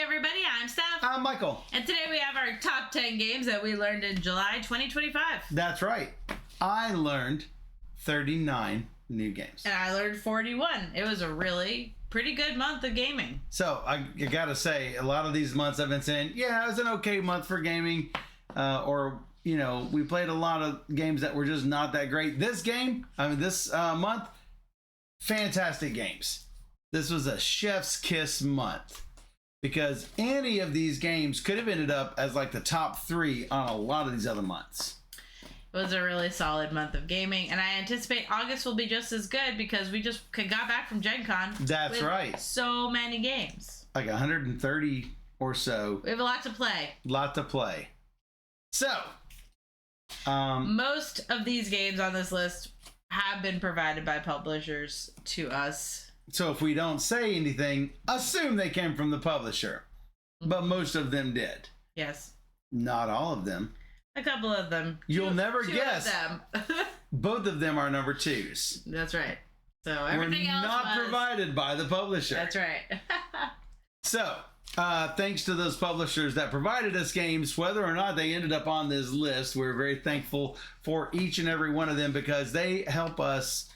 everybody, I'm Steph. I'm Michael. And today we have our top 10 games that we learned in July 2025. That's right. I learned 39 new games. And I learned 41. It was a really pretty good month of gaming. So I gotta say, a lot of these months I've been saying, yeah, it was an okay month for gaming. We played a lot of games that were just not that great. This month, fantastic games. This was a chef's kiss month, because any of these games could have ended up as like the top 3 on a lot of these other months. It was a really solid month of gaming, and I anticipate August will be just as good because we just got back from Gen Con. That's right. So many games. Like 130 or so. We have a lot to play. So, most of these games on this list have been provided by publishers to us. So if we don't say anything, assume they came from the publisher. But most of them did. Yes. Not all of them. A couple of them. You'll never two guess. Of them. Both of them are number 2s. That's right. So everything else not provided by the publisher. That's right. So, thanks to those publishers that provided us games, whether or not they ended up on this list, we're very thankful for each and every one of them, because they help us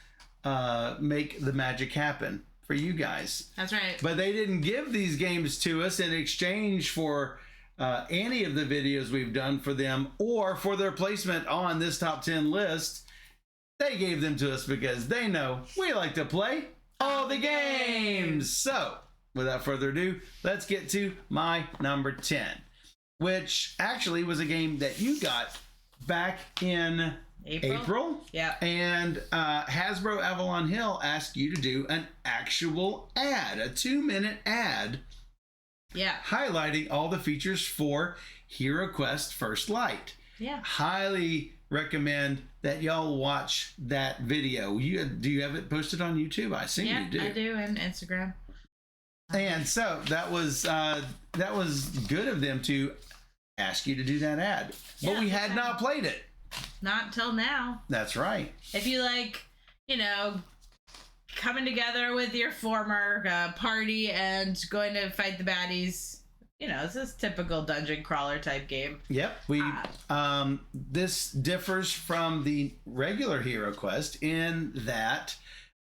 make the magic happen for you guys. That's right. But they didn't give these games to us in exchange for any of the videos we've done for them or for their placement on this top 10 list. They gave them to us because they know we like to play all the games. So, without further ado, let's get to my number 10, which actually was a game that you got back in April. Yeah. And Hasbro Avalon Hill asked you to do an actual ad, a 2-minute ad. Yeah. Highlighting all the features for Hero Quest First Light. Yeah. Highly recommend that y'all watch that video. Do you have it posted on YouTube? I assume you do. I do, and Instagram. And so that was good of them to ask you to do that ad. But we had not played it. Not till now. That's right. If you coming together with your former party and going to fight the baddies, it's this typical dungeon crawler type game. Yep. This differs from the regular Hero Quest in that,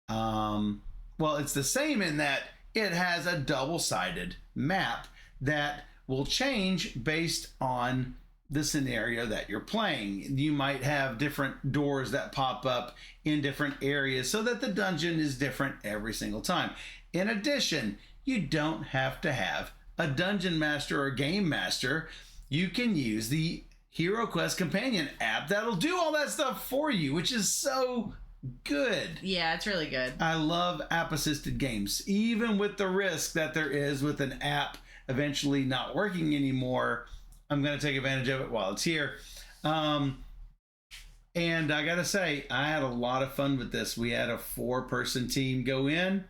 it's the same in that it has a double-sided map that will change based on the scenario that you're playing. You might have different doors that pop up in different areas so that the dungeon is different every single time. In addition, you don't have to have a dungeon master or game master. You can use the Hero Quest companion app that'll do all that stuff for you, which is so good. Yeah, it's really good. I love app-assisted games, even with the risk that there is with an app eventually not working anymore. I'm going to take advantage of it while it's here. And I got to say, I had a lot of fun with this. We had a 4-person team go in,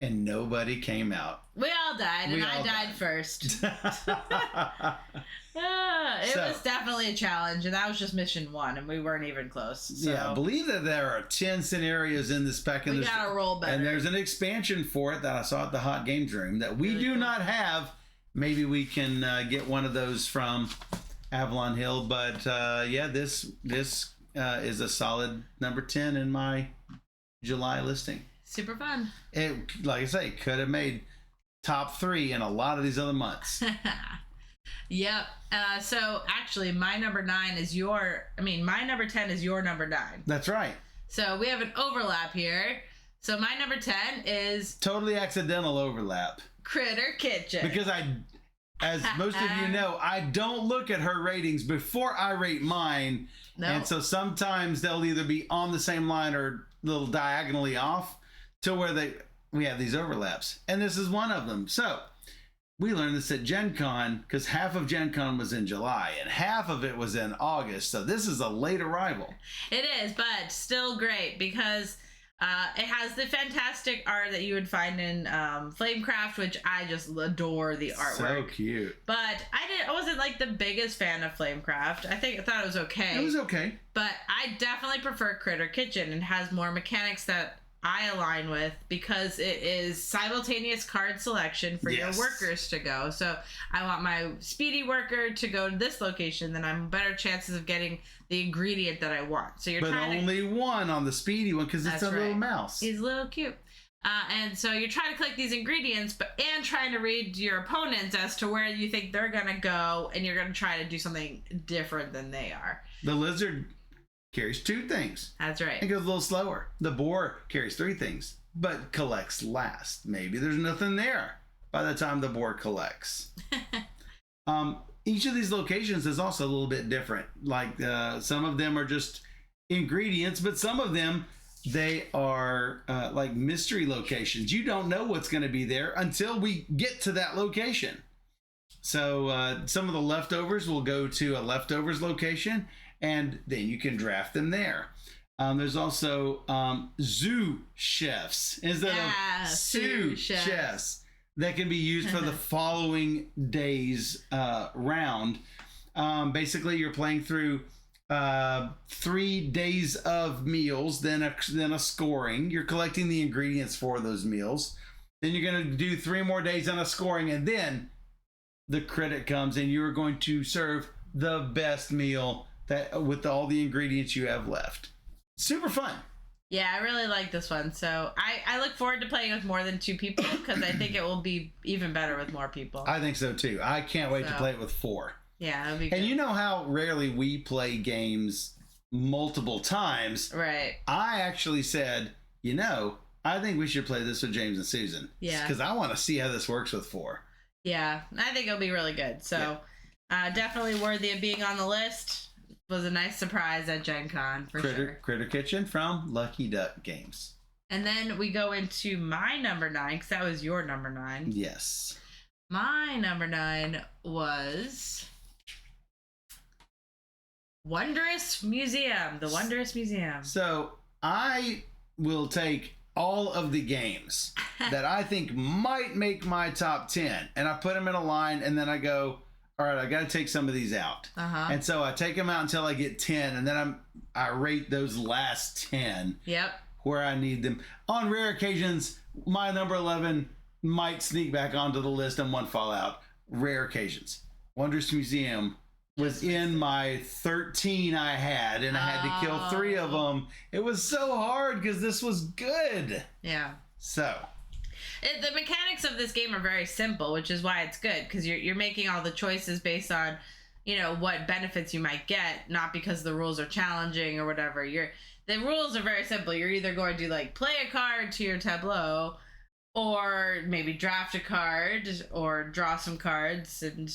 and nobody came out. We all died, and I died first. It was definitely a challenge, and that was just mission 1, and we weren't even close. So. Yeah, I believe that there are 10 scenarios in this pack. We got to roll better. And there's an expansion for it that I saw at the Hot Games Room that we do not have. Maybe we can get one of those from Avalon Hill. But this is a solid number 10 in my July listing. Super fun. It, like I say, could have made top 3 in a lot of these other months. Yep. So actually, my number 10 is your number 9. That's right. So we have an overlap here. So my number 10 is totally accidental overlap. Critter Kitchen. Because as most of you know, I don't look at her ratings before I rate mine. No. And so sometimes they'll either be on the same line or a little diagonally off to where we have these overlaps. And this is one of them. So we learned this at Gen Con, because half of Gen Con was in July and half of it was in August. So this is a late arrival. It is, but still great because it has the fantastic art that you would find in Flamecraft, which I just adore the artwork. So cute. But I wasn't like the biggest fan of Flamecraft. I thought it was okay. It was okay. But I definitely prefer Critter Kitchen. It has more mechanics that I align with, because it is simultaneous card selection for your workers to go. So I want my speedy worker to go to this location, then I'm better chances of getting the ingredient that I want. So you're trying only one on the speedy one, because it's a little mouse. He's a little cute. And so you're trying to collect these ingredients, and trying to read your opponents as to where you think they're going to go, and you're going to try to do something different than they are. The lizard carries 2 things. That's right. It goes a little slower. The boar carries 3 things, but collects last. Maybe there's nothing there by the time the boar collects. Each of these locations is also a little bit different. Like some of them are just ingredients, but some of them, they are like mystery locations. You don't know what's going to be there until we get to that location. So some of the leftovers will go to a leftovers location, and then you can draft them there. There's also zoo chefs instead of sous chefs that can be used for the following day's round. Basically, you're playing through 3 days of meals, then a scoring. You're collecting the ingredients for those meals. Then you're going to do 3 more days on a scoring, and then the critic comes, and you're going to serve the best meal that with all the ingredients you have left. Super fun. Yeah, I really like this one. So I look forward to playing with more than 2 people, because I think it will be even better with more people. I think so too. I can't wait to play it with 4. Yeah, that'll be good. And you know how rarely we play games multiple times. Right. I actually said, I think we should play this with James and Susan. Yeah. Because I want to see how this works with 4. Yeah, I think it'll be really good. So definitely worthy of being on the list. Was a nice surprise at Gen Con, for sure. Critter Kitchen from Lucky Duck Games. And then we go into my number 9, because that was your number 9. Yes. My number 9 was Wondrous Museum. The Wondrous Museum. So I will take all of the games that I think might make my top 10, and I put them in a line, and then I go, all right, I got to take some of these out. And so I take them out until I get 10, and then I rate those last 10 where I need them. On rare occasions, my number 11 might sneak back onto the list and one fall out. Rare occasions. Wondrous Museum was in my 13 I had, and I had to kill 3 of them. It was so hard because this was good. Yeah. So... the mechanics of this game are very simple, which is why it's good, because you're making all the choices based on, what benefits you might get, not because the rules are challenging or whatever. The rules are very simple. You're either going to play a card to your tableau, or maybe draft a card, or draw some cards and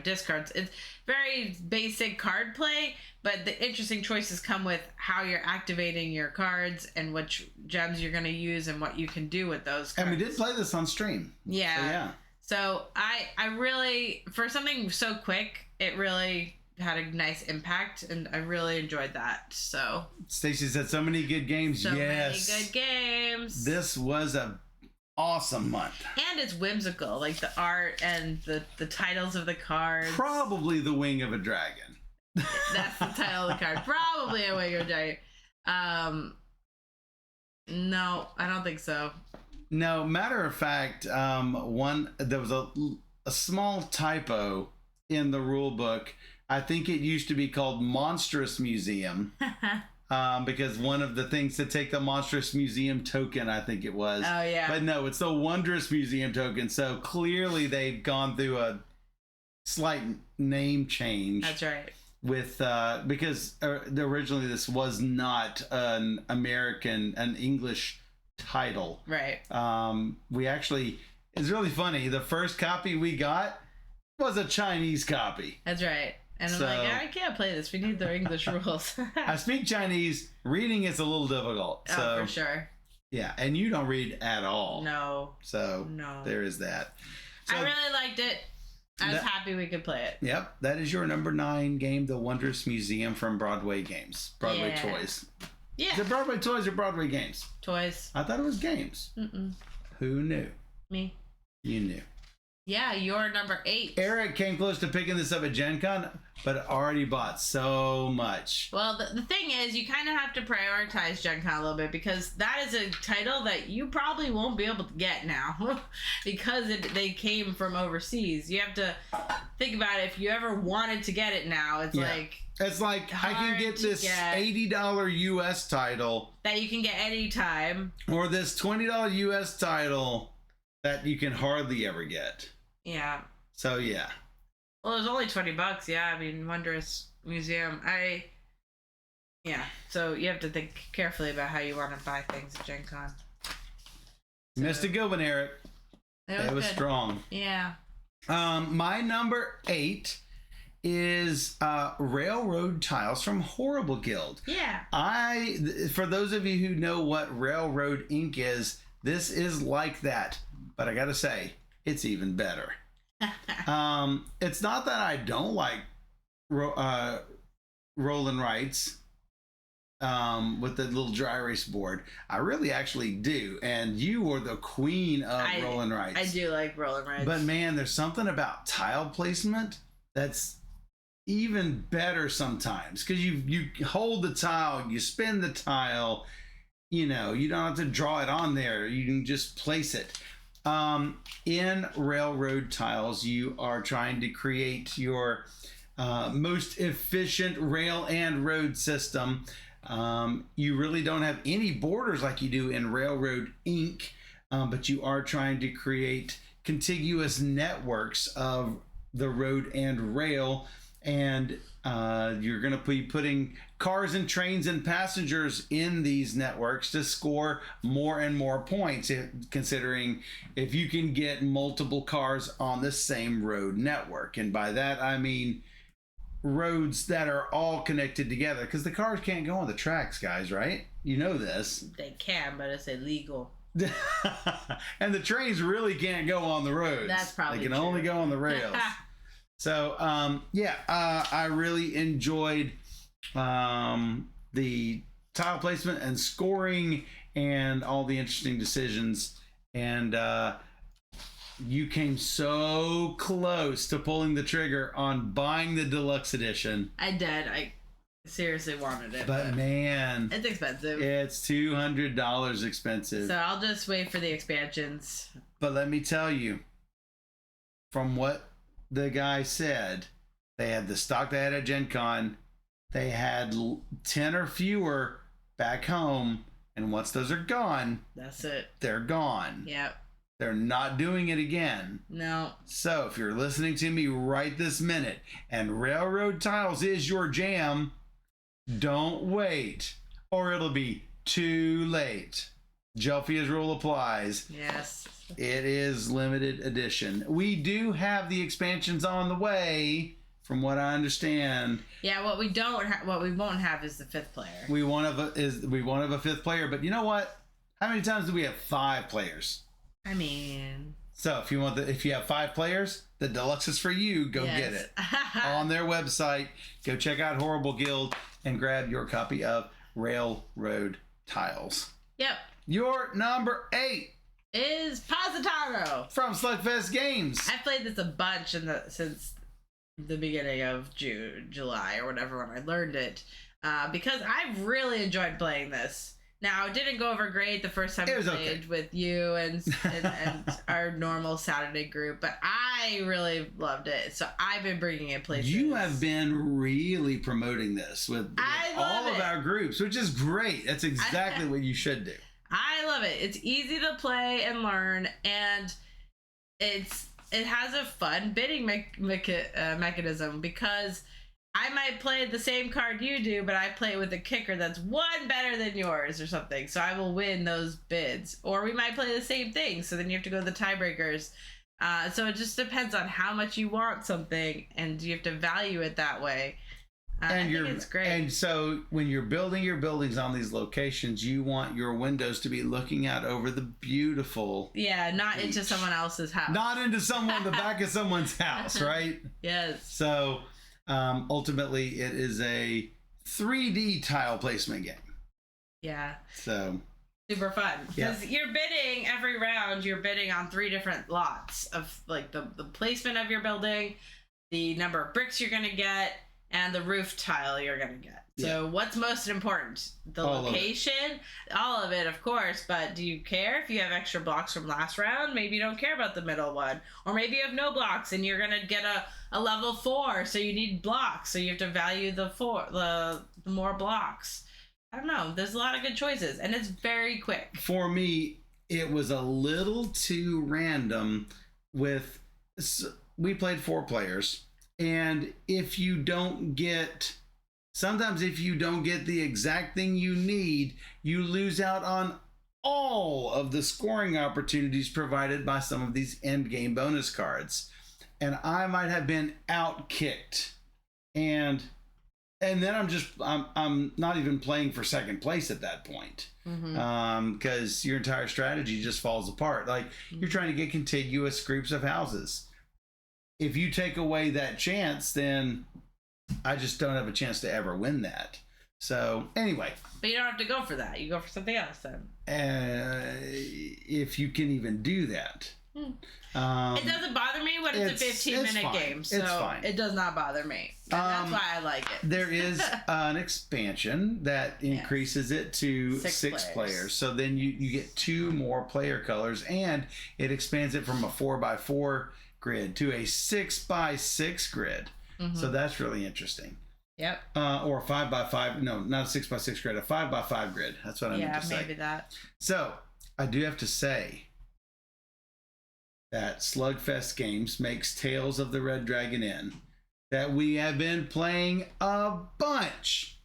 discards. It's very basic card play, but the interesting choices come with how you're activating your cards and which gems you're going to use and what you can do with those cards. And we did play this on stream. Yeah. So I really, for something so quick, it really had a nice impact, and I really enjoyed that. So Stacy said so many good games. So many good games. This was a awesome month. And it's whimsical, like the art and the titles of the cards. Probably the Wing of a Dragon. That's the title of the card. Probably a Wing of a Dragon. No, I don't think so. No, matter of fact, there was a small typo in the rule book. I think it used to be called Monstrous Museum. Because one of the things to take the Monstrous Museum token, I think it was. Oh, yeah. But no, it's the Wondrous Museum token. So clearly they've gone through a slight name change. That's right. With because originally this was not an English title. Right. We actually, it's really funny. The first copy we got was a Chinese copy. That's right. And I'm like, I can't play this. We need the English rules. I speak Chinese. Reading is a little difficult. So, for sure. Yeah, and you don't read at all. No. So there is that. So, I really liked it. I was happy we could play it. Yep, that is your number 9 game, The Wondrous Museum from Broadway Games. Broadway Toys. Yeah. Is it Broadway Toys or Broadway Games? Toys. I thought it was games. Mm-mm. Who knew? Me. You knew. Yeah, you're number 8. Eric came close to picking this up at Gen Con, but already bought so much. Well, the thing is, you kind of have to prioritize Gen Con a little bit because that is a title that you probably won't be able to get now because they came from overseas. You have to think about it. If you ever wanted to get it now, it's like I can get this $80 US title that you can get anytime, or this $20 US title that you can hardly ever get. Yeah. So yeah. Well, it was only $20. Yeah, I mean, Wondrous Museum. Yeah. So you have to think carefully about how you want to buy things at Gen Con. Missed a good one, Eric. It was strong. Yeah. My number 8 is Railroad Tiles from Horrible Guild. Yeah. For those of you who know what Railroad Ink is, this is like that. But I gotta say, it's even better. It's not that I don't like roll and writes with the little dry erase board. I really actually do. And you are the queen of roll and writes. I do like roll and writes. But man, there's something about tile placement that's even better sometimes, because you hold the tile, you spin the tile, you don't have to draw it on there, you can just place it. In Railroad Tiles, you are trying to create your most efficient rail and road system. You really don't have any borders like you do in Railroad Ink, but you are trying to create contiguous networks of the road and rail, and you're going to be putting cars and trains and passengers in these networks to score more and more points, considering if you can get multiple cars on the same road network. And by that I mean roads that are all connected together, because the cars can't go on the tracks, guys, right? You know this. They can, but it's illegal. And the trains really can't go on the roads. That's probably They can true. only go on the rails. So, I really enjoyed the tile placement and scoring and all the interesting decisions. And you came so close to pulling the trigger on buying the deluxe edition. I did. I seriously wanted it. But man, it's expensive. It's $200 expensive. So I'll just wait for the expansions. But let me tell you, from what the guy said, they had the stock they had at Gen Con. They had 10 or fewer back home, and once those are gone, that's it. They're gone. Yep. They're not doing it again. No. So if you're listening to me right this minute and Railroad Tiles is your jam, don't wait, or it'll be too late. Jelfia's rule applies. Yes. It is limited edition. We do have the expansions on the way, from what I understand. Yeah, what we won't have is the 5th player. We won't have a 5th player, but you know what? How many times do we have 5 players? I mean, so if you have 5 players, the deluxe is for you. Go get it on their website. Go check out Horrible Guild and grab your copy of Railroad Tiles. Yep. Your number 8 is Positano from Slugfest Games. I've played this a bunch since the beginning of July or whatever when I learned it, because I've really enjoyed playing this. Now, it didn't go over great the first time I played with you and our normal Saturday group, but I really loved it. So I've been bringing it places. You have been really promoting this with all of our groups, which is great. That's exactly what you should do. I love it. It's easy to play and learn, and it has a fun bidding mechanism, because I might play the same card you do, but I play with a kicker that's one better than yours or something, so I will win those bids. Or we might play the same thing, so then you have to go to the tiebreakers. So it just depends on how much you want something, and you have to value it that way. I think it's great. And so when you're building your buildings on these locations, you want your windows to be looking out over the beautiful not beach. Into someone else's house. Not into the back of someone's house, right? Yes. So ultimately, it is a 3D tile placement game. Yeah. So Super fun because you're bidding every round. You're bidding on 3 different lots of like the placement of your building, the number of bricks you're gonna get, and the roof tile you're gonna get. So what's most important? The location, all of it, of course. But do you care if you have extra blocks from last round? Maybe you don't care about the middle one, or maybe you have no blocks and you're gonna get a level 4, so you need blocks. So you have to value the more blocks. I don't know. There's a lot of good choices, and it's very quick. For me, it was a little too random. We played 4 players, and sometimes if you don't get the exact thing you need, you lose out on all of the scoring opportunities provided by some of these end game bonus cards. And I might have been outkicked. And then I'm not even playing for second place at that point, because your entire strategy just falls apart. Like you're trying to get contiguous groups of houses. If you take away that chance, then I just don't have a chance to ever win that. So anyway, but you don't have to go for that. You go for something else then. If you can even do that. It doesn't bother me when it's a 15-minute game, so it's fine. It does not bother me. And that's why I like it. There is an expansion that increases it to 6 players. So then you get 2 more player colors, and it expands it from a 4x4 grid to a 6x6 grid. So that's really interesting. Yep. Or a 5x5. No, not a 6x6 grid. A 5x5 grid. That's what I meant to say. Yeah, maybe that. So I do have to say that Slugfest Games makes Tales of the Red Dragon Inn that we have been playing a bunch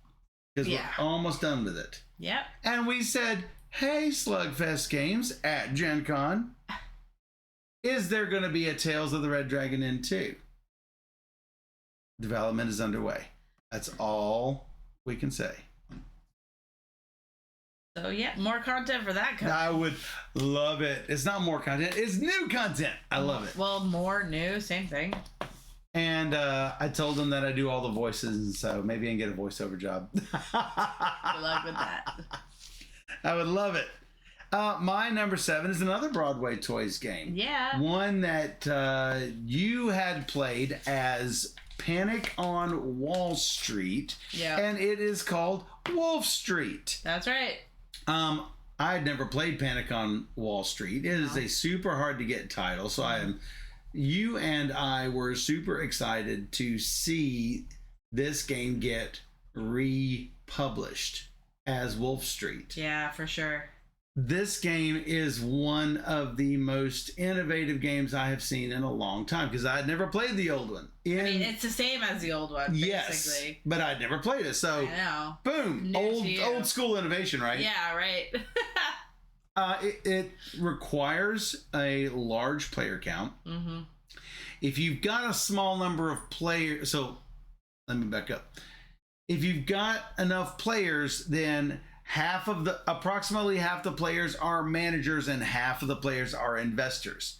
because we're almost done with it. Yep. And we said, hey, Slugfest Games at Gen Con, is there going to be a Tales of the Red Dragon Inn 2? Development is underway. That's all we can say. So yeah, more content for that. I would love it. It's not more content. It's new content. I love it. Well, more new, same thing. And I told them that I do all the voices, and so maybe I can get a voiceover job. Good luck with that. I would love it. My number 7 is another Broadway Toys game. Yeah. One that you had played as Panic on Wall Street. Yeah. And it is called Wolf Street. That's right. I had never played Panic on Wall Street. It is a super hard to get title, so you and I were super excited to see this game get republished as Wolf Street. Yeah, for sure. This game is one of the most innovative games I have seen in a long time because I had never played the old one. I mean, it's the same as the old one, basically. Yes, but I'd never played it, so I know. Boom, old school innovation, right? Yeah, right. It requires a large player count. If you've got a small number of players, so let me back up. If you've got enough players, then approximately half the players are managers and half of the players are investors.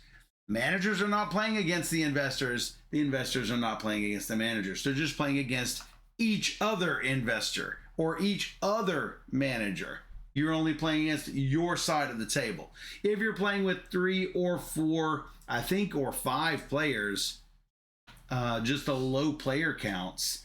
Managers are not playing against the investors. The investors are not playing against the managers. They're just playing against each other investor or each other manager. You're only playing against your side of the table. If you're playing with 3 or 4, I think, or 5 players, just the low player counts,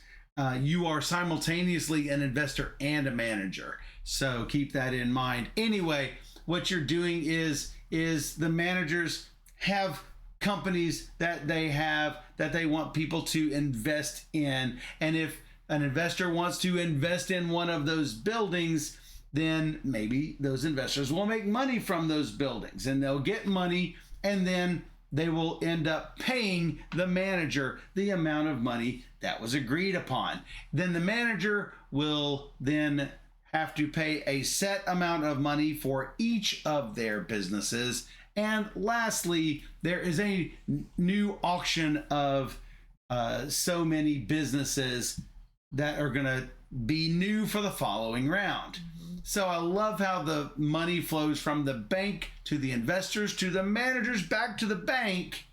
you are simultaneously an investor and a manager. So keep that in mind. Anyway, what you're doing is the managers have companies that they want people to invest in. And if an investor wants to invest in one of those buildings, then maybe those investors will make money from those buildings and they'll get money, and then they will end up paying the manager the amount of money that was agreed upon. Then the manager will then have to pay a set amount of money for each of their businesses. And lastly, there is a new auction of so many businesses that are going to be new for the following round. So I love how the money flows from the bank to the investors to the managers back to the bank.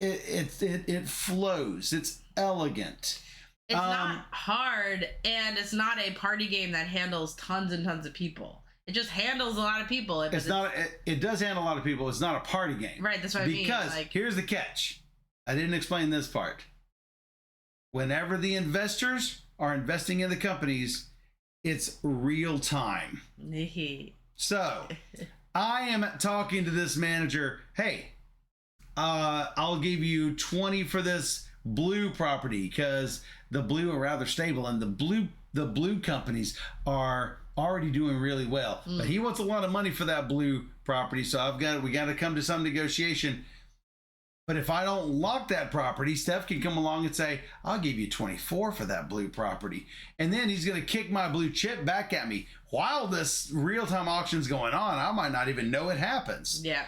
It flows. It's elegant. It's not hard, and it's not a party game that handles tons and tons of people. It just handles a lot of people. It's not. It does handle a lot of people. It's not a party game. Right. That's what I mean. Because here's the catch. I didn't explain this part. Whenever the investors are investing in the companies, it's real time. So I am talking to this manager. Hey, I'll give you 20 for this blue property because the blue are rather stable, and the blue companies are already doing really well. But he wants a lot of money for that blue property, so we got to come to some negotiation. But if I don't lock that property, Steph can come along and say, I'll give you 24 for that blue property. And then he's going to kick my blue chip back at me. While this real-time auction's going on, I might not even know it happens. Yeah.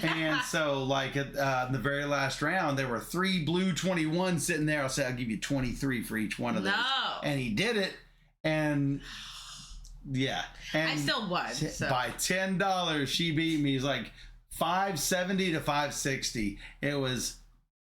And so, like, at the very last round, there were 3 blue 21 sitting there. I'll say, I'll give you 23 for each one of those. And he did it. And, yeah. And I still won. By $10, she beat me. He's like, 570 to 560. It was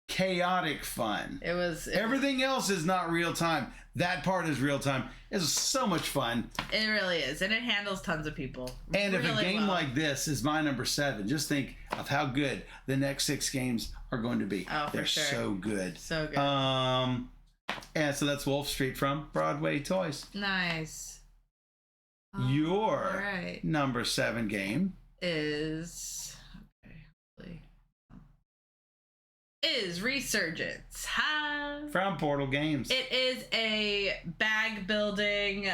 chaotic fun. Everything else is not real time. That part is real time. It's so much fun. It really is, and it handles tons of people. And if a game like this is my number 7, just think of how good the next 6 games are going to be. Oh, they're sure. so good. So good. And so that's Wolf Street from Broadway Toys. Nice. Your number 7 game is Resurgence. From Portal Games. It is a bag building,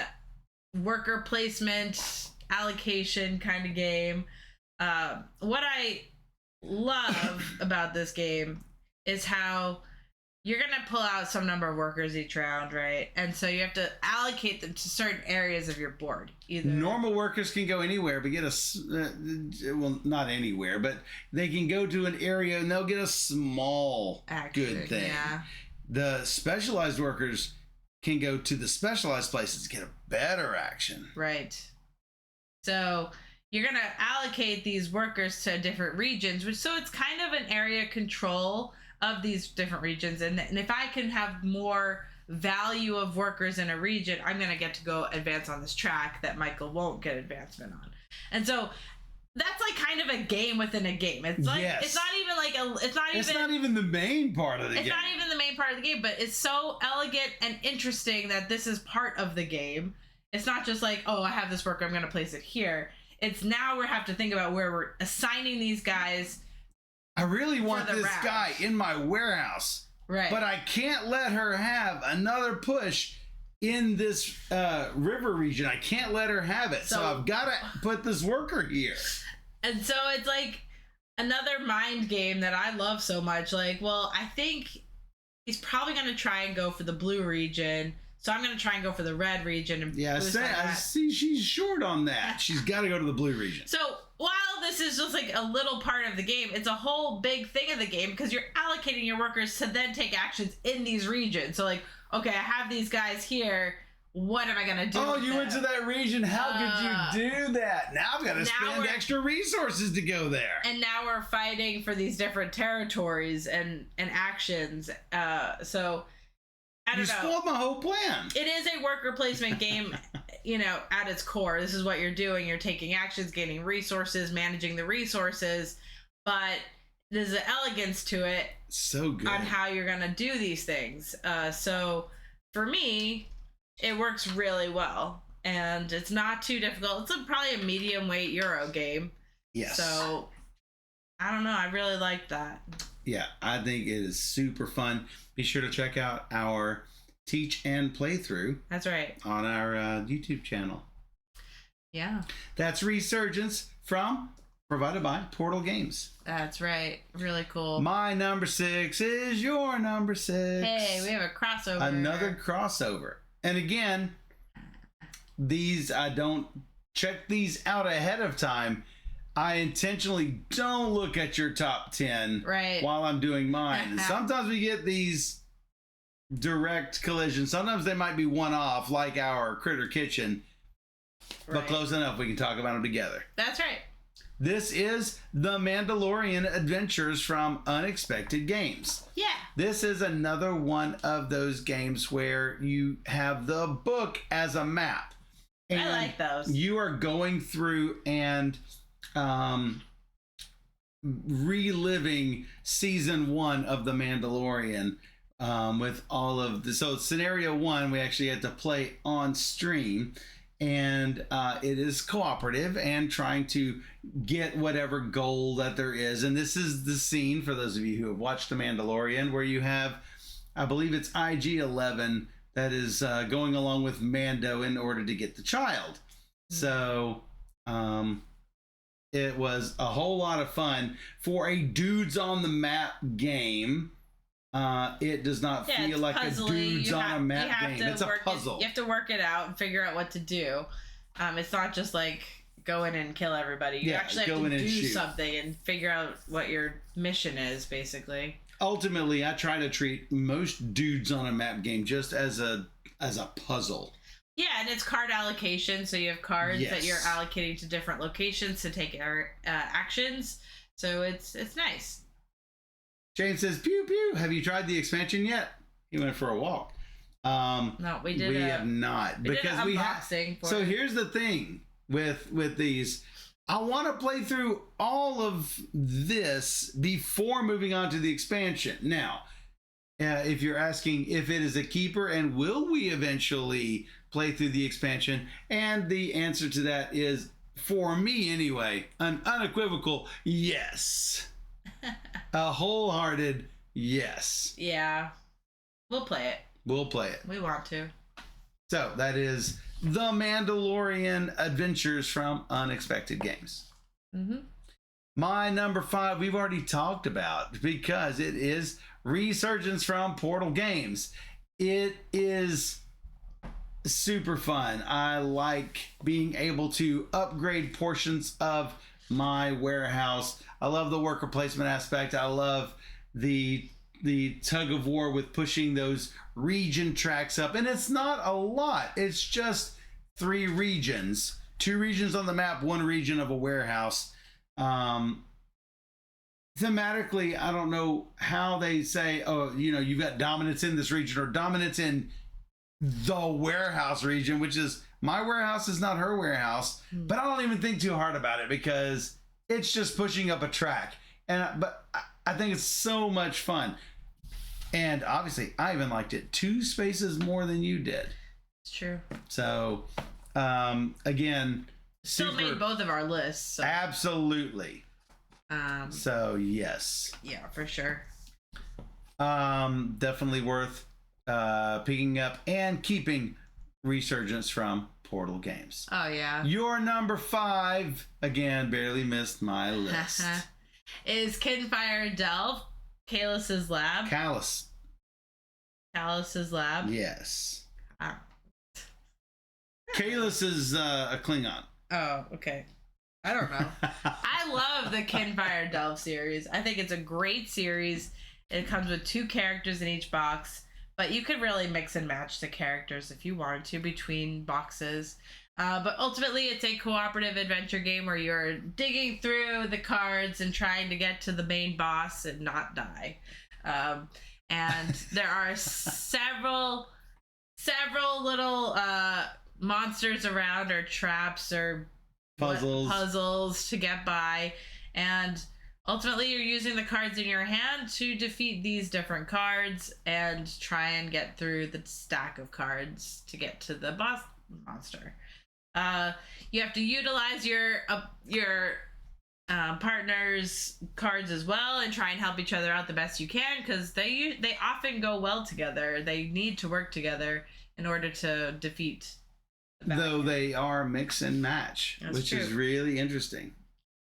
worker placement, allocation kind of game. What I love about this game is how you're going to pull out some number of workers each round, right? And so you have to allocate them to certain areas of your board. Either normal workers can go anywhere, but get well, not anywhere, but they can go to an area and they'll get a small good thing. Yeah. The specialized workers can go to the specialized places to get a better action. Right. So you're going to allocate these workers to different regions, so it's kind of an area control of these different regions. And if I can have more value of workers in a region, I'm going to get to go advance on this track that Michael won't get advancement on. And so that's like kind of a game within a game. It's like, it's not even like it's not even the main part of the game. It's not even the main part of the game, but it's so elegant and interesting that this is part of the game. It's not just like, oh, I have this worker, I'm going to place it here. It's now we have to think about where we're assigning these guys. I really want this guy in my warehouse, right? But I can't let her have another push in this river region. I can't let her have it. So I've got to put this worker here. And so it's like another mind game that I love so much. Like, well, I think he's probably going to try and go for the blue region. So I'm going to try and go for the red region. And I see she's short on that. She's got to go to the blue region. So while this is just like a little part of the game, it's a whole big thing of the game because you're allocating your workers to then take actions in these regions. So like, okay, I have these guys here. What am I going to do? Oh, you went to that region. How could you do that? Now I've got to spend extra resources to go there. And now we're fighting for these different territories and actions. So I don't know. You spoiled my whole plan. It is a worker placement game, at its core. This is what you're doing. You're taking actions, gaining resources, managing the resources, but there's an elegance to it. So good. On how you're going to do these things. So for me, it works really well. And it's not too difficult. It's probably a medium weight Euro game. Yes. So I don't know. I really like that. Yeah, I think it is super fun. Be sure to check out our teach and playthrough. That's right. On our YouTube channel. Yeah. That's Resurgence provided by Portal Games. That's right. Really cool. My number 6 is your number 6. Hey, we have a crossover. Another crossover. And again, I don't check these out ahead of time. I intentionally don't look at your top 10 while I'm doing mine. And sometimes we get these direct collisions. Sometimes they might be one off, like our Critter Kitchen, but close enough we can talk about them together. That's right. This is The Mandalorian Adventures from Unexpected Games. Yeah. This is another one of those games where you have the book as a map. And I like those. You are going through and reliving season 1 of The Mandalorian with all of the. So scenario 1, we actually had to play on stream, and it is cooperative and trying to get whatever goal that there is. And this is the scene, for those of you who have watched The Mandalorian, where you have, I believe it's IG-11 that is going along with Mando in order to get the child. So it was a whole lot of fun for a dudes on the map game. It does not feel like a dudes on a map game. It's a puzzle. You have to work it out and figure out what to do. It's not just like go in and kill everybody. You actually have to do something and figure out what your mission is, basically. Ultimately, I try to treat most dudes on a map game just as a puzzle. Yeah, and it's card allocation, so you have cards that you're allocating to different locations to take actions. So it's nice. Jane says, "Pew pew. Have you tried the expansion yet?" He went for a walk. No, we did. We have not, because we have. So here's the thing with these. I want to play through all of this before moving on to the expansion. Now, if you're asking if it is a keeper and will we eventually play through the expansion, and the answer to that is, for me anyway, an unequivocal yes. A wholehearted yes. Yeah. We'll play it. We'll play it. We want to. So that is The Mandalorian Adventures from Unexpected Games. Mm-hmm. My number 5 we've already talked about, because it is Resurgence from Portal Games. It is super fun. I like being able to upgrade portions of my warehouse. I love the worker placement aspect. I love the tug of war with pushing those region tracks up. And it's not a lot. It's just 3 regions. 2 regions on the map, 1 region of a warehouse. Thematically, I don't know how they say, oh, you've got dominance in this region or dominance in the warehouse region, which is, my warehouse is not her warehouse. But I don't even think too hard about it, because it's just pushing up a track. But I think it's so much fun. And obviously, I even liked it 2 spaces more than you did. It's true. So, again, still made both of our lists. So. Absolutely. So, yes. Yeah, for sure. Definitely worth picking up and keeping Resurgence from Portal Games. Oh, yeah. Your number 5, again, barely missed my list. Is Kinfire Delve, Kalus's Lab. Kalus's Lab? Yes. Kalus is a Klingon. Oh, okay. I don't know. I love the Kinfire Delve series. I think it's a great series. It comes with 2 characters in each box, but you could really mix and match the characters if you wanted to between boxes. But ultimately, it's a cooperative adventure game where you're digging through the cards and trying to get to the main boss and not die. And there are several little monsters around, or traps, or puzzles to get by. And ultimately, you're using the cards in your hand to defeat these different cards and try and get through the stack of cards to get to the boss monster. You have to utilize your partner's cards as well, and try and help each other out the best you can, because they often go well together. They need to work together in order to defeat. Though they are mix and match, which is really interesting.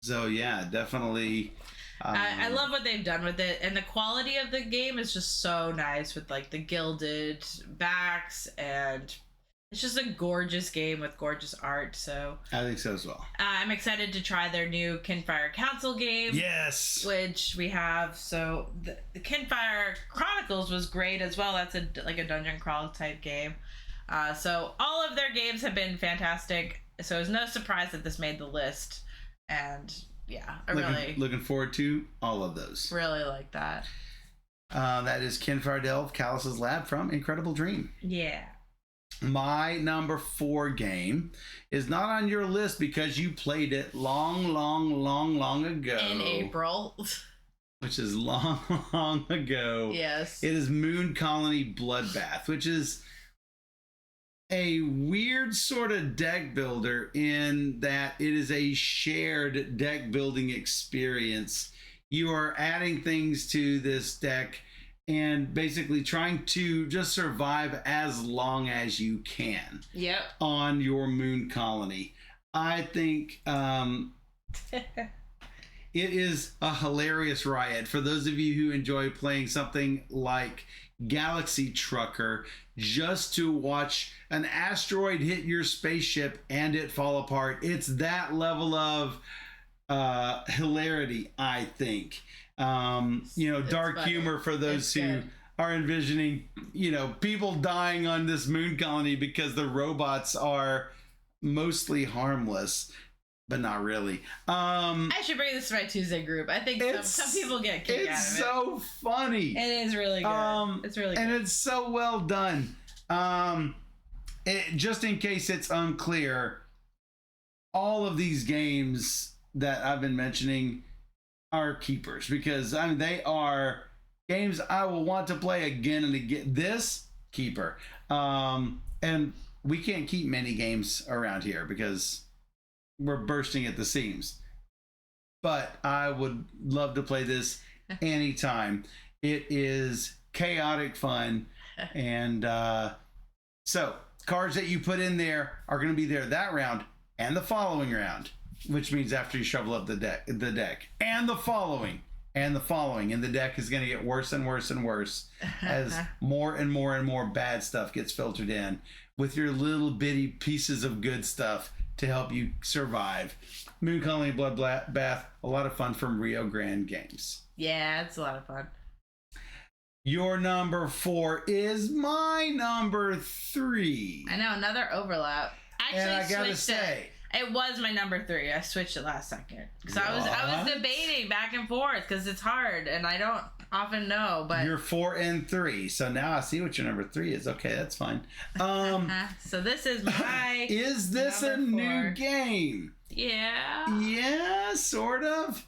So yeah, definitely. I love what they've done with it, and the quality of the game is just so nice, with like the gilded backs, and it's just a gorgeous game with gorgeous art. So I think so as well. I'm excited to try their new Kinfire Council game. Yes, which we have. So the Kinfire Chronicles was great as well. That's a dungeon crawl type game. So all of their games have been fantastic. So it's no surprise that this made the list. And yeah, looking forward to all of those. Really like that. That is Kinfire Delve, Kalus's Lab from Incredible Dream. Yeah. My number 4 game is not on your list because you played it long ago. In April. Which is long ago. Yes. It is Moon Colony Bloodbath, which is a weird sort of deck builder in that it is a shared deck building experience. You are adding things to this deck and basically trying to just survive as long as you can. Yep. On your Moon Colony. I think it is a hilarious riot. For those of you who enjoy playing something like Galaxy Trucker, just to watch an asteroid hit your spaceship and it fall apart, it's that level of hilarity, I think. Dark funny. humor for those who are envisioning, people dying on this moon colony because the robots are mostly harmless, but not really. I should bring this to my Tuesday group. I think some people get a kick out of it. It's so funny. It is really good. It's really good. And it's so well done. Just in case it's unclear, all of these games that I've been mentioning are keepers because they are games I will want to play again and again. This keeper, and we can't keep many games around here because we're bursting at the seams. But I would love to play this anytime. It is chaotic fun, and so cards that you put in there are going to be there that round and the following round. Which means after you shovel up the deck, and the following, and the deck is going to get worse and worse and worse as more and more and more bad stuff gets filtered in with your little bitty pieces of good stuff to help you survive. Moon Colony Bloodbath, a lot of fun from Rio Grande Games. Yeah, it's a lot of fun. Your number 4 is my number 3. I know, another overlap. And I gotta say, it was my number 3. I switched it last second because I was debating back and forth because it's hard and I don't often know. But you're 4 and 3, so now I see what your number 3 is. Okay, that's fine. So this is my. Is this a new game? Yeah. Yeah, sort of.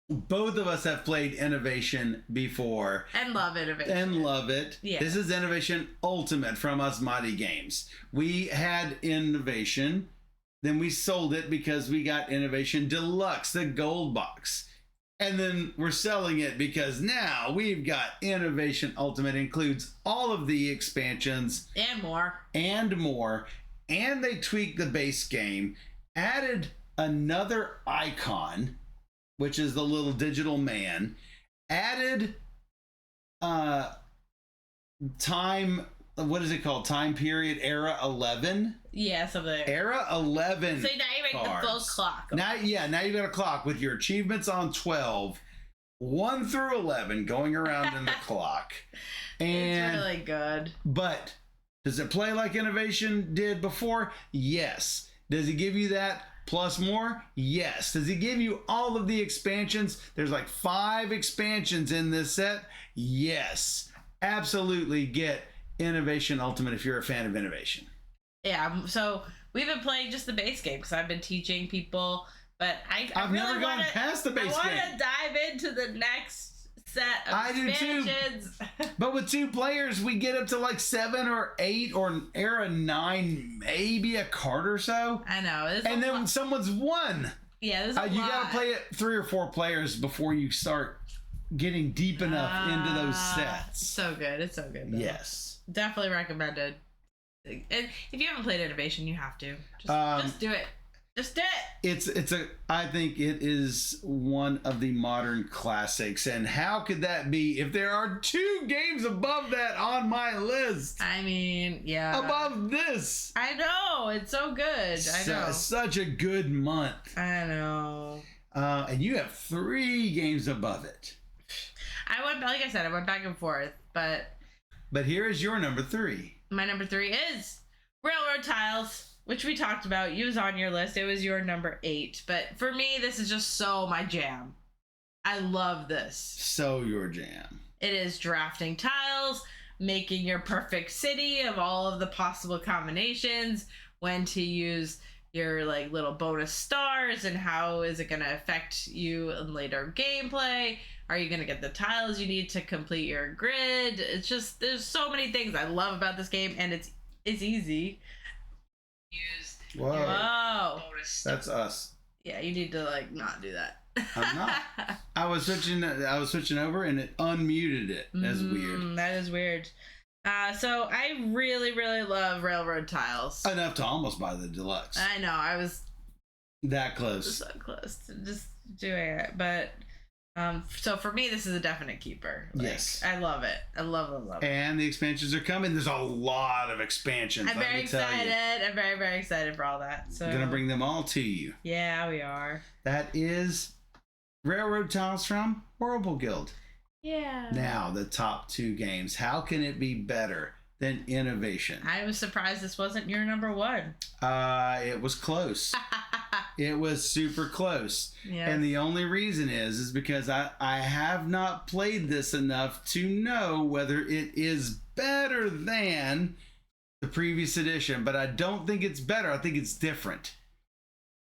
Both of us have played Innovation before. And love Innovation. And love it. Yeah. This is Innovation Ultimate from Asmati Games. We had Innovation, then we sold it because we got Innovation Deluxe, the gold box. And then we're selling it because now we've got Innovation Ultimate. Includes all of the expansions. And more. And more. And they tweaked the base game. Added another icon, which is the little digital man, added time, what is it called? Time period, era 11? Yeah, something. Era 11. So now you make the full clock. Now you got a clock with your achievements on 12, 1 through 11 going around in the clock. And, it's really good. But does it play like Innovation did before? Yes. Does it give you that plus more? Yes. Does it give you all of the expansions? There's like 5 expansions in this set. Yes. Absolutely get Innovation Ultimate if you're a fan of Innovation. Yeah, so we've been playing just the base game because I've been teaching people, but I've really never gone past the base game. I want to dive into the next set of expansions. Do too. But with 2 players, we get up to like 7 or 8 or era 9, maybe a card or so. I know. And then when someone's won. Yeah, there's a lot. You got to play it 3 or 4 players before you start getting deep enough into those sets. So good. It's so good, though. Yes. Definitely recommended. And if you haven't played Innovation, you have to. Just do it. Just do it. I think it is one of the modern classics. And how could that be if there are 2 games above that on my list? I mean, yeah. Above this. I know. It's so good. I know. Such a good month. I know. And you have 3 games above it. Like I said, I went back and forth, but here is your number 3. My number 3 is Railroad Tiles, which we talked about. You was on your list. It was your number 8. But for me, this is just so my jam. I love this. So your jam. It is drafting tiles. making your perfect city of all of the possible combinations, when to use your like little bonus stars, and how is it going to affect you in later gameplay. Are you going to get the tiles you need to complete your grid? It's just, there's so many things I love about this game, and it's easy. Whoa. That's us. Yeah, you need to like not do that. I'm not. I was switching over and it unmuted it. That's weird. That is weird. So I really, really love railroad tiles. Enough to almost buy the deluxe. I know, I was that close. So close to just doing it, but so for me, this is a definite keeper. Like, yes, I love it. I love it. And the expansions are coming. There's a lot of expansions. I'm very excited. I'm very, very excited for all that. So I'm gonna bring them all to you. Yeah, we are. That is railroad tiles from Horrible Guild. Yeah. Now the top 2 games. How can it be better than Innovation? I was surprised this wasn't your number 1. It was close. It was super close. Yeah. And the only reason is because I have not played this enough to know whether it is better than the previous edition. But I don't think it's better. I think it's different.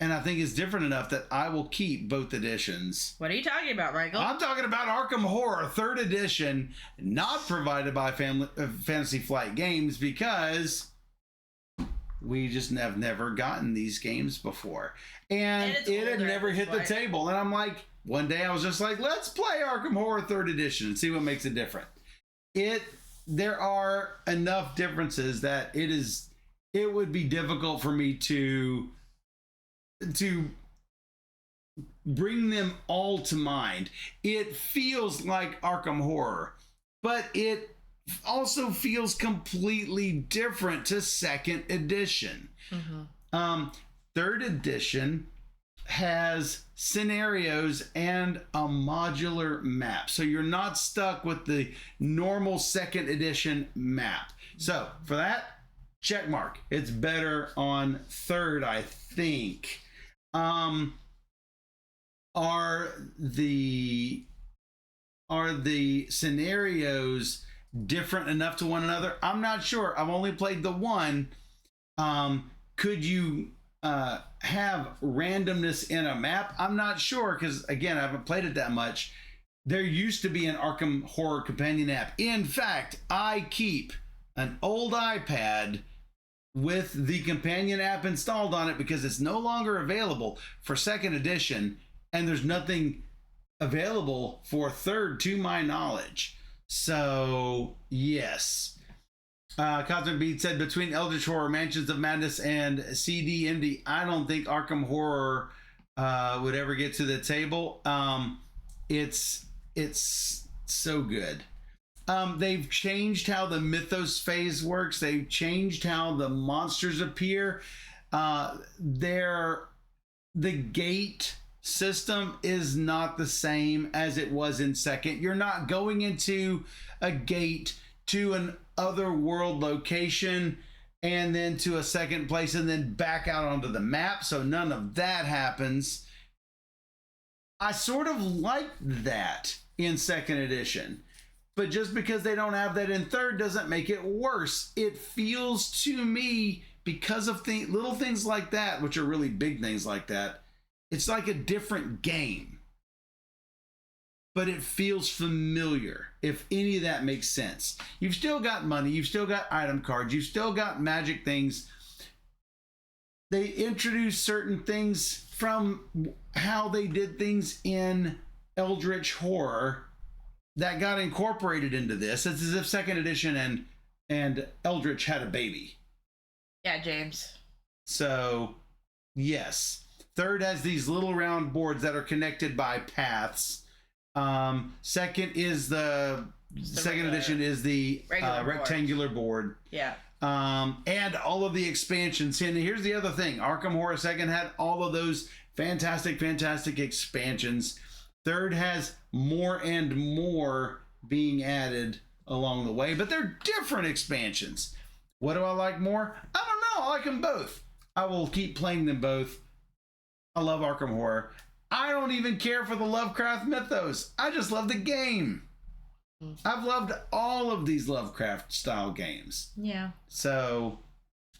And I think it's different enough that I will keep both editions. What are you talking about, Michael? I'm talking about Arkham Horror 3rd edition, not provided by Fantasy Flight Games, because we just have never gotten these games before. And it had never hit the table. And I'm like, one day I was just like, let's play Arkham Horror 3rd edition and see what makes it different. There are enough differences that it would be difficult for me to bring them all to mind. It feels like Arkham Horror, but it also feels completely different to 2nd edition. Mm-hmm. 3rd edition has scenarios and a modular map, so you're not stuck with the normal 2nd edition map. So for that, check mark. It's better on 3rd, I think. Are the scenarios different enough to one another? I'm not sure. I've only played the one. Could you have randomness in a map? I'm not sure, because again, I haven't played it that much. There used to be an Arkham Horror Companion app. In fact, I keep an old iPad with the companion app installed on it because it's no longer available for 2nd edition, and there's nothing available for 3rd to my knowledge. So yes. Cosmic Beat said, between Eldritch Horror, Mansions of Madness, and CDMD, I don't think Arkham Horror would ever get to the table. It's so good. They've changed how the Mythos phase works. They've changed how the monsters appear. The gate system is not the same as it was in 2nd. You're not going into a gate to an otherworld location and then to a 2nd place and then back out onto the map. So none of that happens. I sort of like that in 2nd edition. But just because they don't have that in 3rd doesn't make it worse. It feels to me, because of little things like that, which are really big things like that, it's like a different game. But it feels familiar, if any of that makes sense. You've still got money, you've still got item cards, you've still got magic things. They introduced certain things from how they did things in Eldritch Horror that got incorporated into this. It's as if 2nd edition and Eldritch had a baby. Yeah, James. So, yes. 3rd has these little round boards that are connected by paths. 2nd is the 2nd edition is the rectangular board. Yeah. And all of the expansions. And here's the other thing. Arkham Horror 2nd had all of those fantastic expansions. 3rd has more and more being added along the way, but they're different expansions. What do I like more? I don't know. I like them both. I will keep playing them both. I love Arkham Horror. I don't even care for the Lovecraft mythos. I just love the game. I've loved all of these Lovecraft style games. Yeah. So,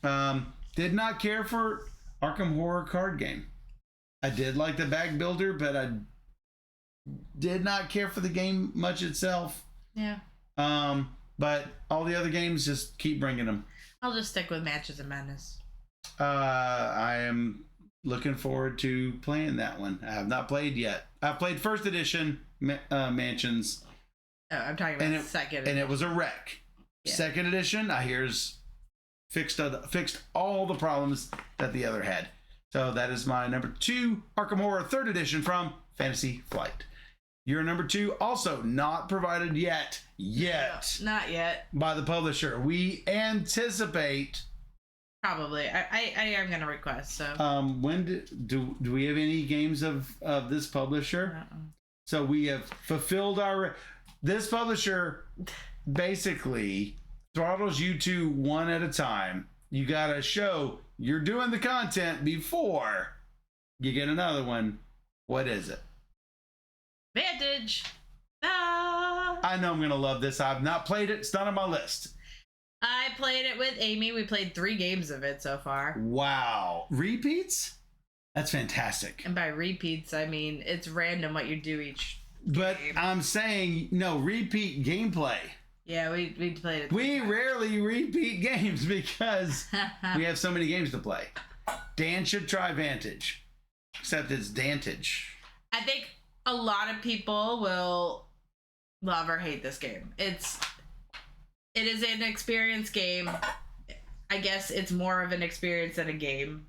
did not care for Arkham Horror card game. I did like the bag builder, but I did not care for the game much itself. Yeah. But all the other games, just keep bringing them. I'll just stick with Matches of Madness. I am looking forward to playing that one. I have not played yet. I've played first edition Mansions. Oh, I'm talking about second. And it was a wreck. Yeah. Second edition, I hear's fixed all the problems that the other had. So that is my number 2 Arkham Horror third edition from Fantasy Flight. Your number 2, also not provided yet. No, not yet. By the publisher. We anticipate. Probably. I am going to request. So. When do we have any games of this publisher? So we have fulfilled our. This publisher basically throttles you to one at a time. You got to show you're doing the content before you get another one. What is it? Vantage. I know I'm going to love this. I've not played it. It's not on my list. I played it with Amy. We played 3 games of it so far. Wow. Repeats? That's fantastic. And by repeats, I mean it's random what you do each But game. I'm saying, no, repeat gameplay. Yeah, we played it. We rarely repeat games because we have so many games to play. Dan should try Vantage. Except it's Dantage. I think a lot of people will love or hate this game. It is an experience game. I guess it's more of an experience than a game.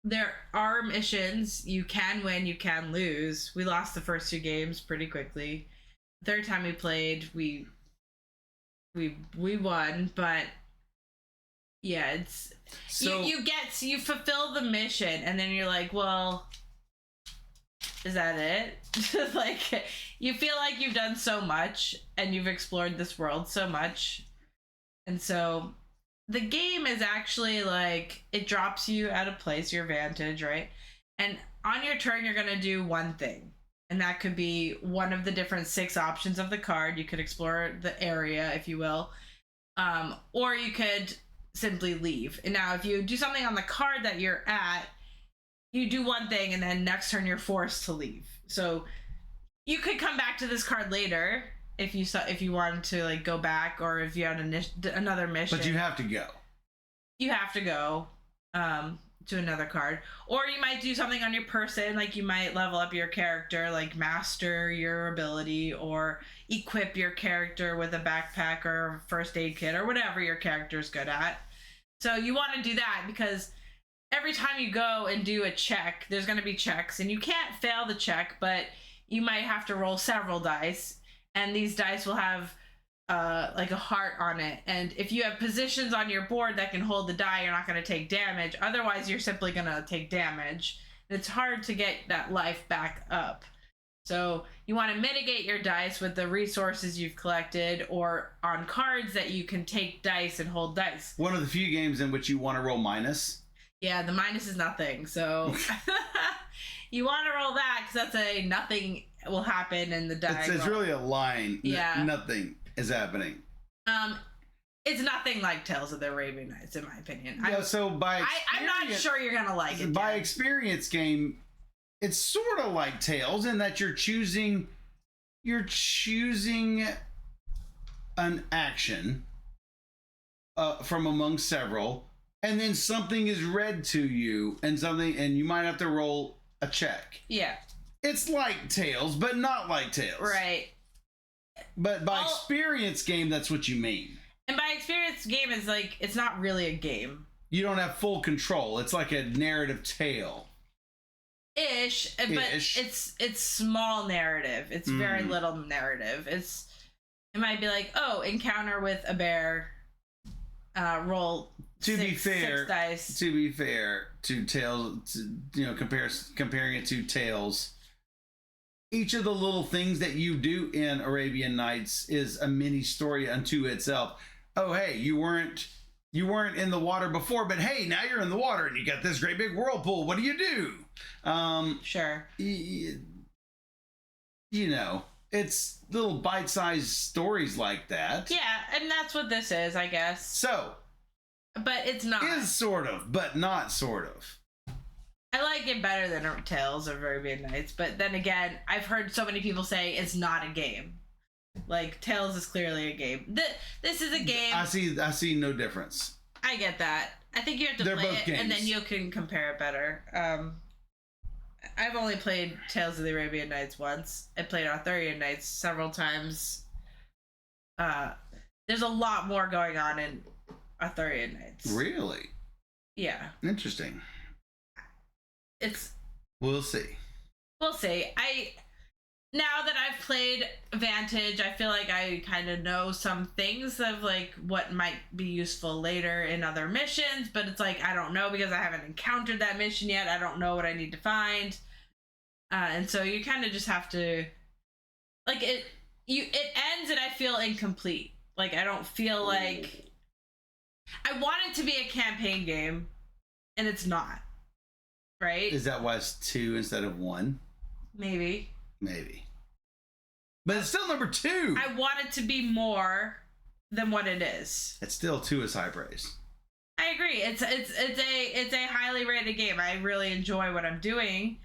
There are missions. You can win, you can lose. We lost the first 2 games pretty quickly. The third time we played, we won, but yeah, it's so you fulfill the mission and then you're like, well, is that it? Like, you feel like you've done so much and you've explored this world so much. And so the game is actually like, it drops you at a place, your vantage, right? And on your turn, you're going to do one thing. And that could be one of the different 6 options of the card. You could explore the area, if you will. Or you could simply leave. And now if you do something on the card that you're at, you do one thing and then next turn you're forced to leave. So you could come back to this card later if you wanted to like go back, or if you had another mission. But you have to go. You have to go to another card. Or you might do something on your person, like you might level up your character, like master your ability, or equip your character with a backpack or first aid kit or whatever your character's good at. So you want to do that because every time you go and do a check, there's going to be checks, and you can't fail the check, but you might have to roll several dice, and these dice will have like a heart on it. And if you have positions on your board that can hold the die, you're not going to take damage. Otherwise, you're simply going to take damage. It's hard to get that life back up. So you want to mitigate your dice with the resources you've collected, or on cards that you can take dice and hold dice. One of the few games in which you want to roll minus. Yeah, the minus is nothing. So you want to roll that because that's a nothing will happen in the die. It's really a line. Yeah. Nothing is happening. It's nothing like Tales of the Arabian Nights, in my opinion. Yeah, so by I'm not sure you're gonna like it. By experience game, it's sort of like Tales in that you're choosing an action from among several, and then something is read to you, and you might have to roll a check. Yeah. It's like Tales, but not like Tales. Right. But by experience game, that's what you mean. And by experience game is like, it's not really a game. You don't have full control. It's like a narrative tale. But it's small narrative. It's very little narrative. It might be like, oh, encounter with a bear, roll six dice. To be fair to Tales, comparing it to Tales, each of the little things that you do in Arabian Nights is a mini story unto itself. Oh, hey, you weren't in the water before, but hey, now you're in the water and you got this great big whirlpool. What do you do? Sure. it's little bite-sized stories like that. Yeah, and that's what this is, I guess. So, but it's not. Is sort of, but not sort of. I like it better than Tales of Arabian Nights, but then again, I've heard so many people say it's not a game. Like, Tales is clearly a game. This is a game. I see no difference. I get that. I think you have to They're play both it, games. and then you can compare it better. I've only played Tales of the Arabian Nights once. I played Arthurian Nights several times. There's a lot more going on in Arthurian Nights. Really? Yeah. Interesting. We'll see. We'll see. Now that I've played Vantage, I feel like I kind of know some things of like what might be useful later in other missions, but it's like I don't know because I haven't encountered that mission yet. I don't know what I need to find, and so you kind of just have to like it. It ends and I feel incomplete. Like I don't feel like I want it to be a campaign game, and it's not. Right? Is that why it's 2 instead of 1? Maybe. But it's still number 2. I want it to be more than what it is. It's still 2 is high praise. I agree. It's a highly rated game. I really enjoy what I'm doing.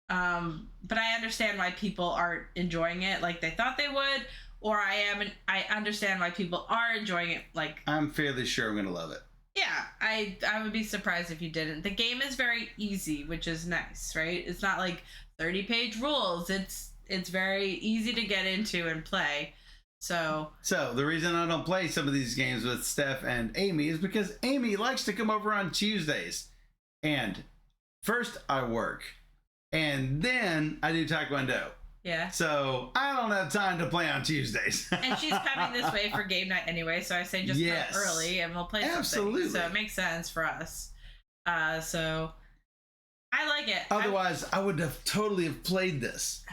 But I understand why people aren't enjoying it like they thought they would, or I understand why people are enjoying it like I'm fairly sure I'm going to love it. Yeah, I would be surprised if you didn't. The game is very easy, which is nice, right? It's not like 30-page rules. It's very easy to get into and play. So the reason I don't play some of these games with Steph and Amy is because Amy likes to come over on Tuesdays. And first I work. And then I do Taekwondo. yeah. So I don't have time to play on Tuesdays. And she's coming this way for game night anyway, so I say just Yes. come early and we'll play Absolutely. something. So it makes sense for us. So I like it. Otherwise, I would have totally have played this.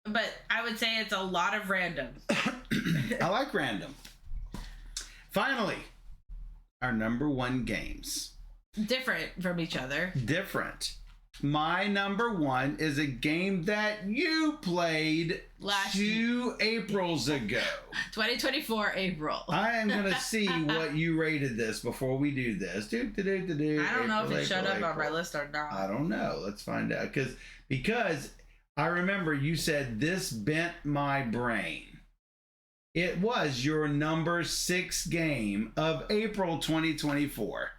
But I would say it's a lot of random. I like random. Finally, our number 1 games. Different from each other. Different. My number 1 is a game that you played Last 2 Aprils ago. 2024 April. I am going to see what you rated this before we do this. I don't know if it showed up on my list or not. I don't know. Let's find out. Because I remember you said this bent my brain. It was your number 6 game of April 2024.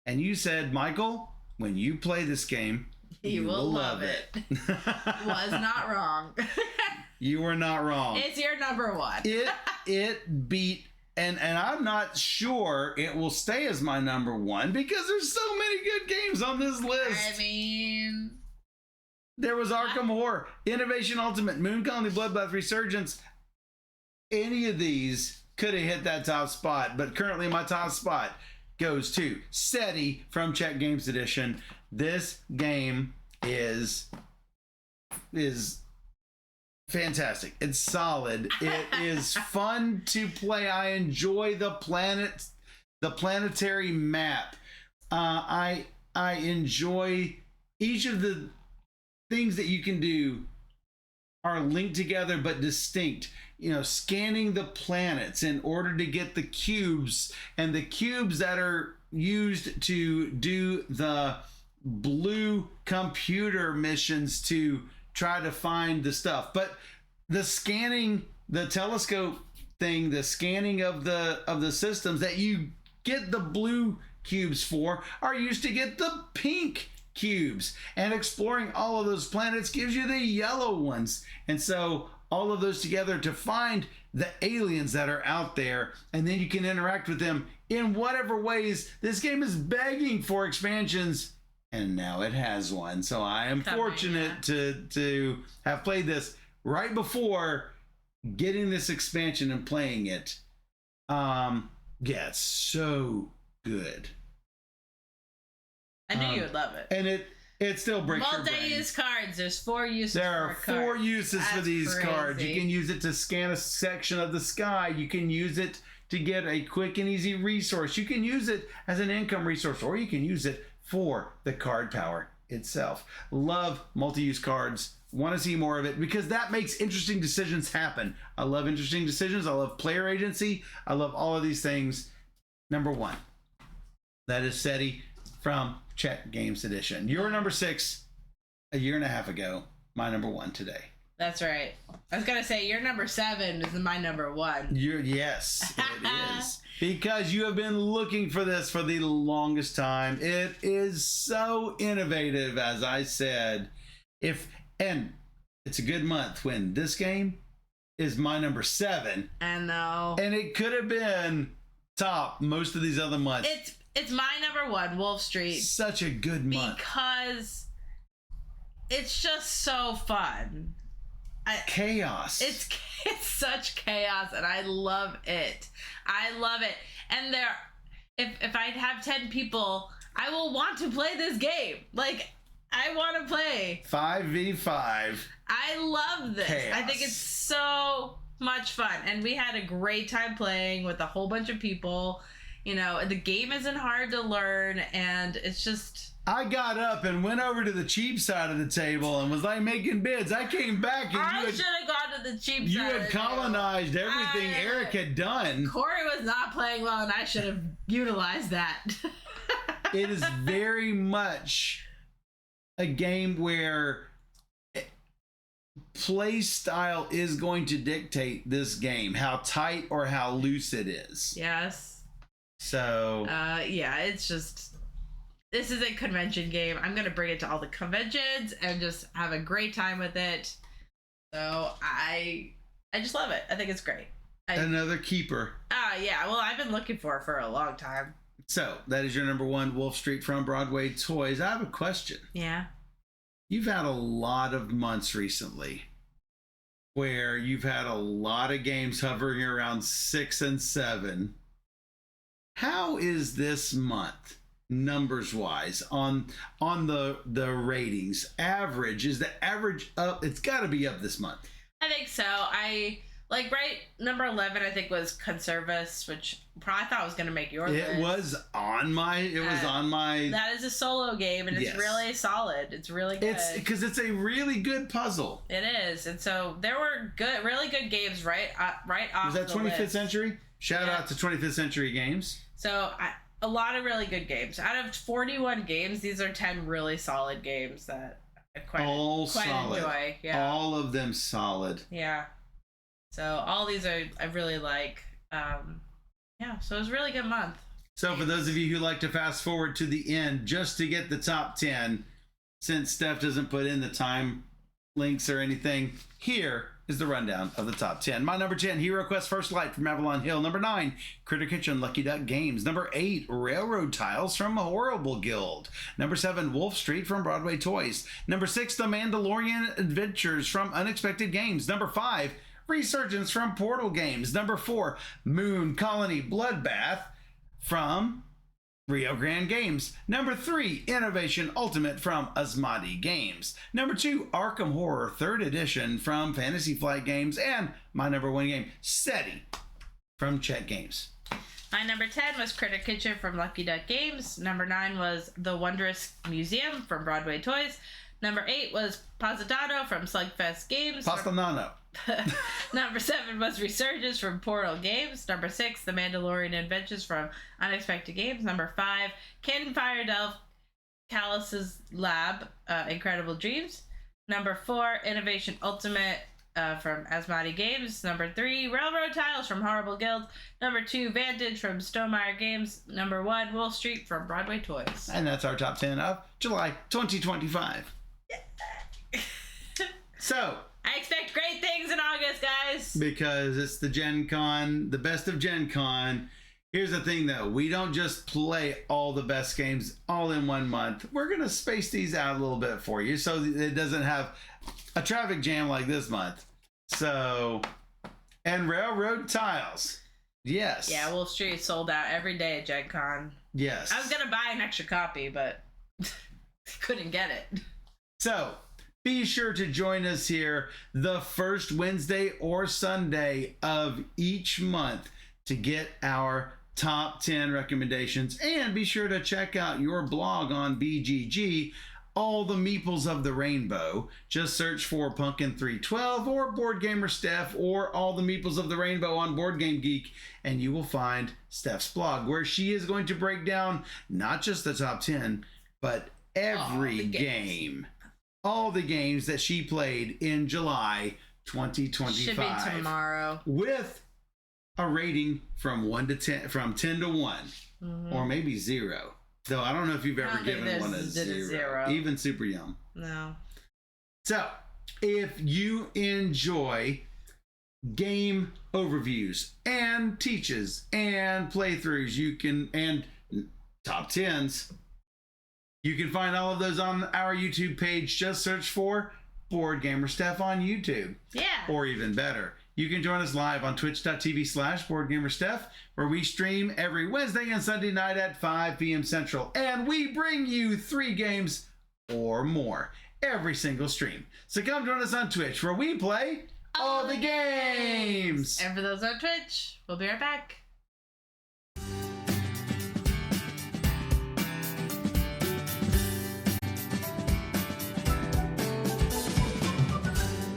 And you said, Michael, when you play this game, you will love it. Was not wrong. You were not wrong. It's your number 1. It beat, and I'm not sure it will stay as my number 1 because there's so many good games on this list. I mean, there was Arkham Horror, Innovation Ultimate, Moon Colony Bloodbath Resurgence. Any of these could have hit that top spot, but currently my top spot goes to SETI from Czech Games Edition. This game is fantastic. It's solid. It is fun to play. I enjoy the planetary map. I enjoy each of the things that you can do are linked together but distinct. You know, scanning the planets in order to get the cubes, and the cubes that are used to do the blue computer missions to try to find the stuff. But the scanning, the telescope thing, the scanning of the systems that you get the blue cubes for are used to get the pink cubes. And exploring all of those planets gives you the yellow ones. And so all of those together to find the aliens that are out there, and then you can interact with them in whatever ways. This game is begging for expansions, and now it has one. So I am fortunate to have played this right before getting this expansion and playing it. Yeah, it's so good. I knew you would love it. And it still breaks your brain. Multi-use cards. There's 4 uses. There are 4 uses for these cards. You can use it to scan a section of the sky. You can use it to get a quick and easy resource. You can use it as an income resource, or you can use it for the card power itself. Love multi-use cards. Want to see more of it because that makes interesting decisions happen. I love interesting decisions. I love player agency. I love all of these things. Number 1. That is SETI from Czech Games Edition. Your number 6 a year and a half ago. My number 1 today. That's right. I was going to say your number 7 is my number 1. Yes, it is. Because you have been looking for this for the longest time. It is so innovative, as I said. And it's a good month when this game is my number 7. I know. And it could have been top most of these other months. It's my number 1, Wolf Street. Such a good month. Because it's just so fun. Chaos. It's such chaos, and I love it. I love it. And if I have 10 people, I will want to play this game. Like, I want to play 5v5. I love this. Chaos. I think it's so much fun, and we had a great time playing with a whole bunch of people. You know, the game isn't hard to learn, and it's just... I got up and went over to the cheap side of the table and was like making bids. I came back and I should have gone to the cheap side. You had colonized everything Eric had done. Corey was not playing well, and I should have utilized that. It is very much a game where play style is going to dictate this game, how tight or how loose it is. Yes. So. Yeah, it's just... This is a convention game. I'm going to bring it to all the conventions and just have a great time with it. So I just love it. I think it's great. Another keeper. Yeah. Well, I've been looking for it for a long time. So that is your number 1, Wolf Street from Broadway Toys. I have a question. Yeah. You've had a lot of months recently where you've had a lot of games hovering around 6 and 7. How is this month? Numbers wise on the ratings average? Is the average up? It's got to be up this month. I think so. Number 11 I think was Conservus, which I thought was going to make your list. It was on my that is a solo game, and it's really solid. It's really good. It's because it's a really good puzzle. It is. And so there were really good games right off. Was that the 25th list. Century? Shout out to 25th Century Games. So a lot of really good games. Out of 41 games, these are 10 really solid games that I quite enjoy. Yeah. All of them solid. Yeah. So all these I really like. Yeah, so it was a really good month. So for those of you who like to fast forward to the end just to get the top 10, since Steph doesn't put in the time links or anything, here is the rundown of the top 10. My number 10, Hero Quest First Light from Avalon Hill. Number 9, Critter Kitchen Lucky Duck Games. Number 8, Railroad Tiles from Horrible Guild. Number 7, Wolf Street from Broadway Toys. Number 6, The Mandalorian Adventures from Unexpected Games. Number 5, Resurgence from Portal Games. Number 4, Moon Colony Bloodbath from Rio Grande Games. Number 3, Innovation Ultimate from Asmati Games. Number 2, Arkham Horror 3rd Edition from Fantasy Flight Games. And my number 1 game, SETI from Czech Games. My number 10 was Critter Kitchen from Lucky Duck Games. Number 9 was The Wondrous Museum from Broadway Toys. Number 8 was Positano from Slugfest Games. Pastanano. Number 7 was Resurgence from Portal Games. Number 6, The Mandalorian Adventures from Unexpected Games. Number 5, Cannon Fire Delve Callus's Lab, Incredible Dreams. Number 4, Innovation Ultimate from Asmati Games. Number 3, Railroad Tiles from Horrible Guild. Number 2, Vantage from Stonemaier Games. Number 1, Wolf Street from Broadway Toys. And that's our top 10 of July 2025. So I expect great things in August, guys. Because it's the Gen Con, the best of Gen Con. Here's the thing, though. We don't just play all the best games all in one month. We're going to space these out a little bit for you so it doesn't have a traffic jam like this month. So, and Railroad Tiles. Yes. Yeah, Wolf Street sold out every day at Gen Con. Yes. I was going to buy an extra copy, but couldn't get it. So, be sure to join us here the first Wednesday or Sunday of each month to get our top 10 recommendations. And be sure to check out your blog on BGG all the meeples of the rainbow. Just search for Pumpkin312 or Board Gamer Steph or all the meeples of the rainbow on Board Game Geek, and you will find Steph's blog, where she is going to break down not just the top 10, but every game. All the games that she played in July 2025. Should be tomorrow. With a rating from 1 to 10, from 10 to 1, or maybe 0. Though I don't know if you've ever given one a 0. Even Super Yum. No. So, if you enjoy game overviews and teaches and playthroughs, you can, and top 10s, you can find all of those on our YouTube page. Just search for Board Gamer Steph on YouTube. Yeah. Or even better, you can join us live on twitch.tv/BoardGamerSteph, where we stream every Wednesday and Sunday night at 5 p.m. Central. And we bring you 3 games or more every single stream. So come join us on Twitch, where we play all the games. And for those on Twitch, we'll be right back.